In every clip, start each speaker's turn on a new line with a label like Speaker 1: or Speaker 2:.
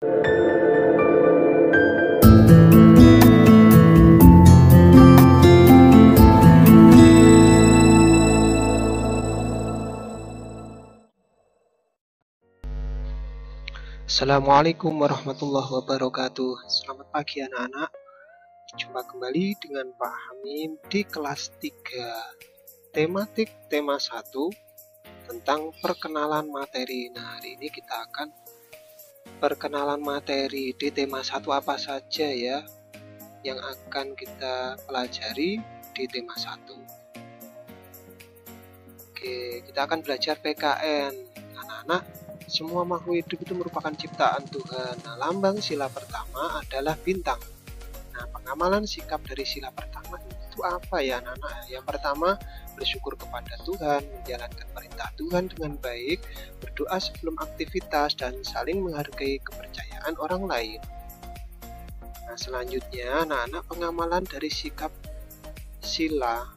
Speaker 1: Assalamualaikum warahmatullahi wabarakatuh. Selamat pagi anak-anak. Jumpa kembali dengan Pak Hamim di kelas 3 tematik tema 1 tentang perkenalan materi. Nah, hari ini kita akan perkenalan materi di tema 1 apa saja ya yang akan kita pelajari di tema 1. Oke, kita akan belajar PKN. Anak-anak, semua makhluk hidup itu merupakan ciptaan Tuhan. Nah, lambang sila pertama adalah bintang. Nah, pengamalan sikap dari sila pertama itu apa ya anak-anak? Yang pertama, bersyukur kepada Tuhan, menjalankan perintah Tuhan dengan baik, berdoa sebelum aktivitas, dan saling menghargai kepercayaan orang lain. Nah, selanjutnya anak-anak pengamalan dari sikap sila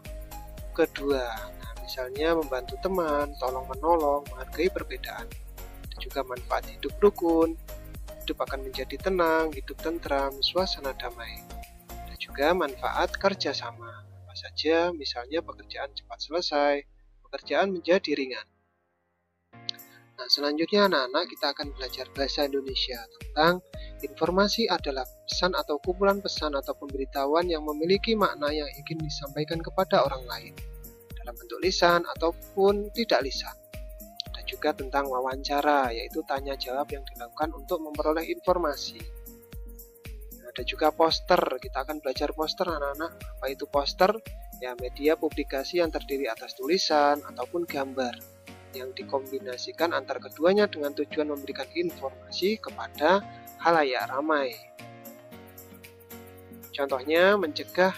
Speaker 1: kedua. Nah, misalnya membantu teman, tolong-menolong, menghargai perbedaan. Juga manfaat hidup rukun, hidup akan menjadi tenang, hidup tentram, suasana damai. Dan juga manfaat kerjasama. Apa saja, misalnya pekerjaan cepat selesai, pekerjaan menjadi ringan. Nah, selanjutnya anak-anak kita akan belajar bahasa Indonesia tentang informasi adalah pesan atau kumpulan pesan atau pemberitahuan yang memiliki makna yang ingin disampaikan kepada orang lain dalam bentuk lisan ataupun tidak lisan. Juga tentang wawancara, yaitu tanya jawab yang dilakukan untuk memperoleh informasi. Ada juga poster, kita akan belajar poster anak-anak. Apa itu poster? Ya, media publikasi yang terdiri atas tulisan ataupun gambar yang dikombinasikan antar keduanya dengan tujuan memberikan informasi kepada khalayak ramai. Contohnya mencegah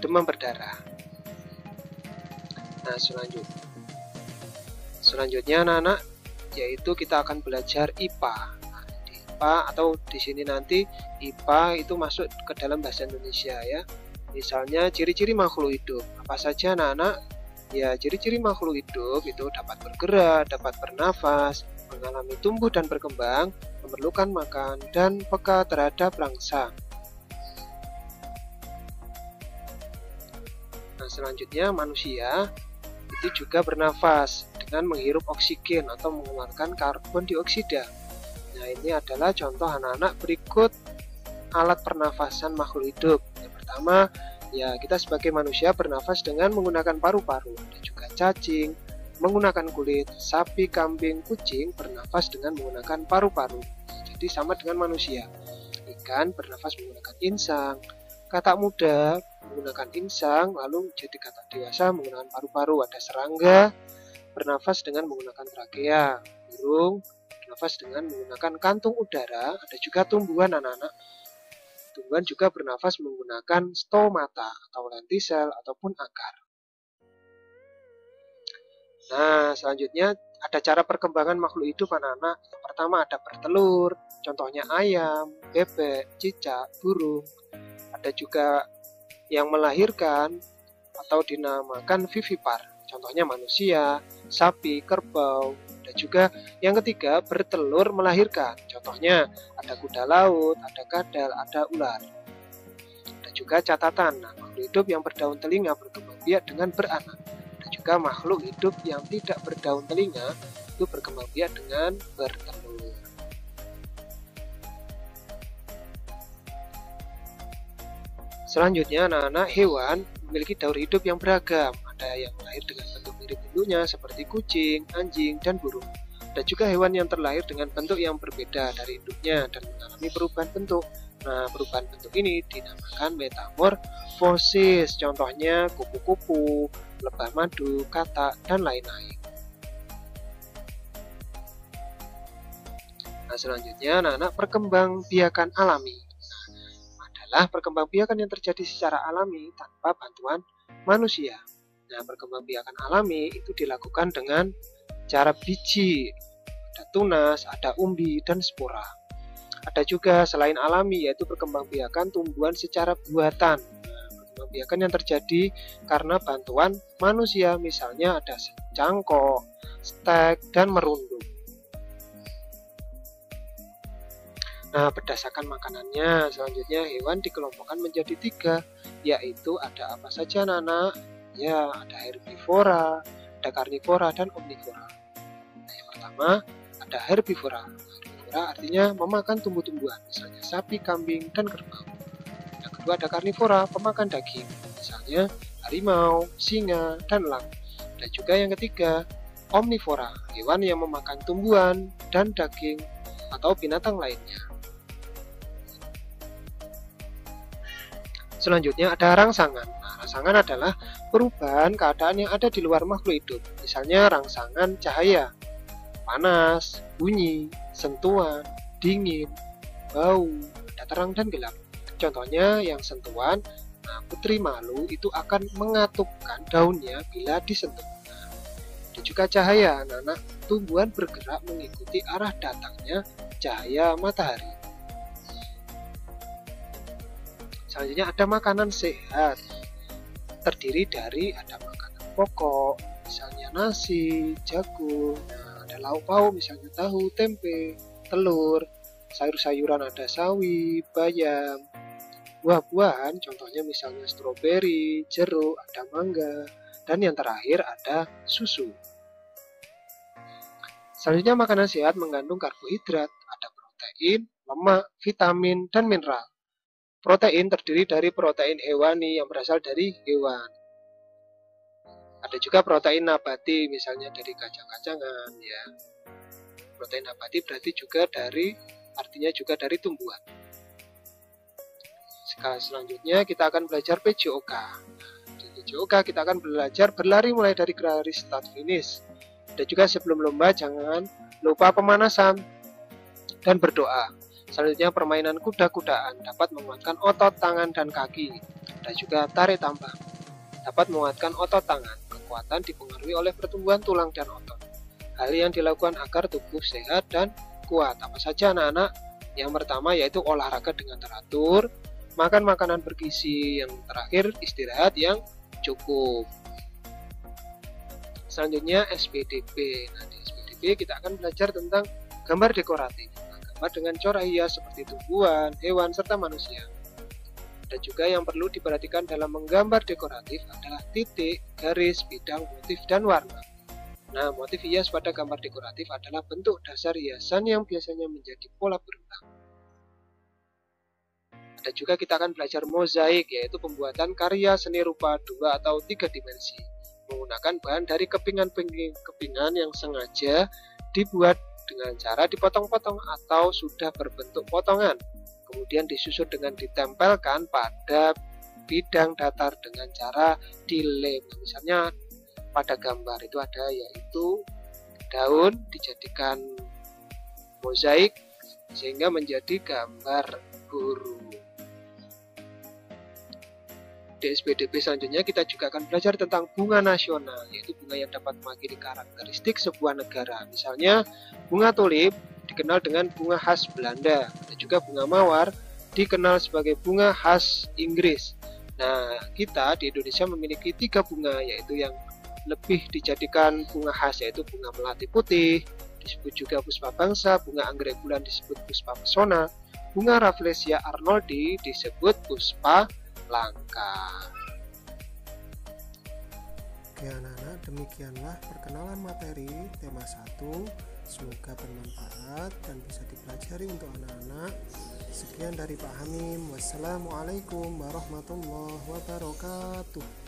Speaker 1: demam berdarah. Nah, selanjutnya anak-anak, yaitu kita akan belajar IPA. Nah, di IPA atau di sini nanti IPA itu masuk ke dalam bahasa Indonesia ya. Misalnya ciri-ciri makhluk hidup. Apa saja anak-anak? Ya, ciri-ciri makhluk hidup itu dapat bergerak, dapat bernafas, mengalami tumbuh dan berkembang, memerlukan makan, dan peka terhadap rangsang. Nah, selanjutnya manusia itu juga bernafas dengan menghirup oksigen atau mengeluarkan karbon dioksida. Nah, ini adalah contoh anak-anak berikut alat pernafasan makhluk hidup. Yang pertama, ya kita sebagai manusia bernafas dengan menggunakan paru-paru. Ada juga cacing menggunakan kulit, sapi, kambing, kucing bernafas dengan menggunakan paru-paru. Jadi sama dengan manusia. Ikan bernafas menggunakan insang, katak muda menggunakan insang, lalu jadi katak dewasa menggunakan paru-paru. Ada serangga bernafas dengan menggunakan trakea, burung bernafas dengan menggunakan kantung udara. Ada juga tumbuhan anak-anak. Tumbuhan juga bernafas menggunakan stomata atau lentisel ataupun akar. Nah, selanjutnya ada cara perkembangan makhluk hidup anak-anak. Yang pertama ada bertelur, contohnya ayam, bebek, cicak, burung. Ada juga yang melahirkan atau dinamakan vivipar, contohnya manusia, sapi, kerbau. Ada juga yang ketiga bertelur melahirkan, contohnya ada kuda laut, ada kadal, ada ular. Ada juga catatan, makhluk hidup yang berdaun telinga berkembang biak dengan beranak. Ada juga makhluk hidup yang tidak berdaun telinga itu berkembang biak dengan bertelur. Selanjutnya anak-anak, hewan memiliki daur hidup yang beragam. Ada yang lahir dengan bentuk mirip induknya seperti kucing, anjing, dan burung. Ada juga hewan yang terlahir dengan bentuk yang berbeda dari induknya dan mengalami perubahan bentuk. Nah, perubahan bentuk ini dinamakan metamorfosis. Contohnya kupu-kupu, lebah madu, katak, dan lain-lain. Nah, selanjutnya anak-anak perkembangbiakan alami. Perkembangbiakan yang terjadi secara alami tanpa bantuan manusia. Nah, perkembangbiakan alami itu dilakukan dengan cara biji, ada tunas, ada umbi, dan spora. Ada juga selain alami, yaitu perkembangbiakan tumbuhan secara buatan. Nah, perkembangbiakan yang terjadi karena bantuan manusia, misalnya ada cangkok, stek, dan merunduk. Nah, berdasarkan makanannya, selanjutnya hewan dikelompokkan menjadi 3, yaitu ada apa saja anak-anak? Ya, ada herbivora, ada karnivora, dan omnivora. Nah, yang pertama ada herbivora. Herbivora artinya memakan tumbuh-tumbuhan, misalnya sapi, kambing, dan kerbau. Yang kedua ada karnivora, pemakan daging, misalnya harimau, singa, dan elang. Dan juga yang ketiga, omnivora, hewan yang memakan tumbuhan dan daging atau binatang lainnya. Selanjutnya ada rangsangan. Nah, rangsangan adalah perubahan keadaan yang ada di luar makhluk hidup. Misalnya rangsangan cahaya, panas, bunyi, sentuhan, dingin, bau, ada terang dan gelap. Contohnya yang sentuhan, nah putri malu itu akan mengatupkan daunnya bila disentuh. Dan juga cahaya, anak-anak, tumbuhan bergerak mengikuti arah datangnya cahaya matahari. Selanjutnya ada makanan sehat, terdiri dari ada makanan pokok, misalnya nasi, jagung, ada lauk pauk, misalnya tahu, tempe, telur, sayur-sayuran ada sawi, bayam, buah-buahan, contohnya misalnya stroberi, jeruk, ada mangga, dan yang terakhir ada susu. Selanjutnya makanan sehat mengandung karbohidrat, ada protein, lemak, vitamin, dan mineral. Protein terdiri dari protein hewani yang berasal dari hewan. Ada juga protein nabati, misalnya dari kacang-kacangan, ya. Protein nabati berarti juga artinya juga dari tumbuhan. Selanjutnya kita akan belajar PJOK. Di PJOK kita akan belajar berlari mulai dari garis start finish. Dan juga sebelum lomba jangan lupa pemanasan dan berdoa. Selanjutnya permainan kuda-kudaan dapat menguatkan otot tangan dan kaki. Dan juga tarik tambang dapat menguatkan otot tangan. Kekuatan dipengaruhi oleh pertumbuhan tulang dan otot. Hal yang dilakukan agar tubuh sehat dan kuat. Apa saja anak-anak? Yang pertama yaitu olahraga dengan teratur, makan makanan bergizi, yang terakhir istirahat yang cukup. Selanjutnya SPDP. Nah, di SPDP kita akan belajar tentang gambar dekoratif. Gambar dengan corak hias seperti tumbuhan, hewan, serta manusia. Dan juga yang perlu diperhatikan dalam menggambar dekoratif adalah titik, garis, bidang, motif, dan warna. Nah, motif hias pada gambar dekoratif adalah bentuk dasar hiasan yang biasanya menjadi pola berulang. Dan juga kita akan belajar mozaik, yaitu pembuatan karya seni rupa 2 atau 3 dimensi. Menggunakan bahan dari kepingan yang sengaja dibuat dengan cara dipotong-potong atau sudah berbentuk potongan, kemudian disusun dengan ditempelkan pada bidang datar dengan cara dilem. Misalnya pada gambar itu ada yaitu daun dijadikan mozaik sehingga menjadi gambar burung. Di SPDP selanjutnya kita juga akan belajar tentang bunga nasional, yaitu bunga yang dapat mewakili karakteristik sebuah negara. Misalnya bunga tulip dikenal dengan bunga khas Belanda, dan juga bunga mawar dikenal sebagai bunga khas Inggris. Nah, kita di Indonesia memiliki 3 bunga, yaitu yang lebih dijadikan bunga khas yaitu bunga melati putih, disebut juga puspa bangsa, bunga anggrek bulan disebut puspa pesona, bunga Rafflesia arnoldi disebut puspa langka.
Speaker 2: Oke anak-anak, demikianlah perkenalan materi tema 1. Semoga bermanfaat dan bisa dipelajari untuk anak-anak. Sekian dari Pak Hamim. Wassalamualaikum warahmatullahi wabarakatuh.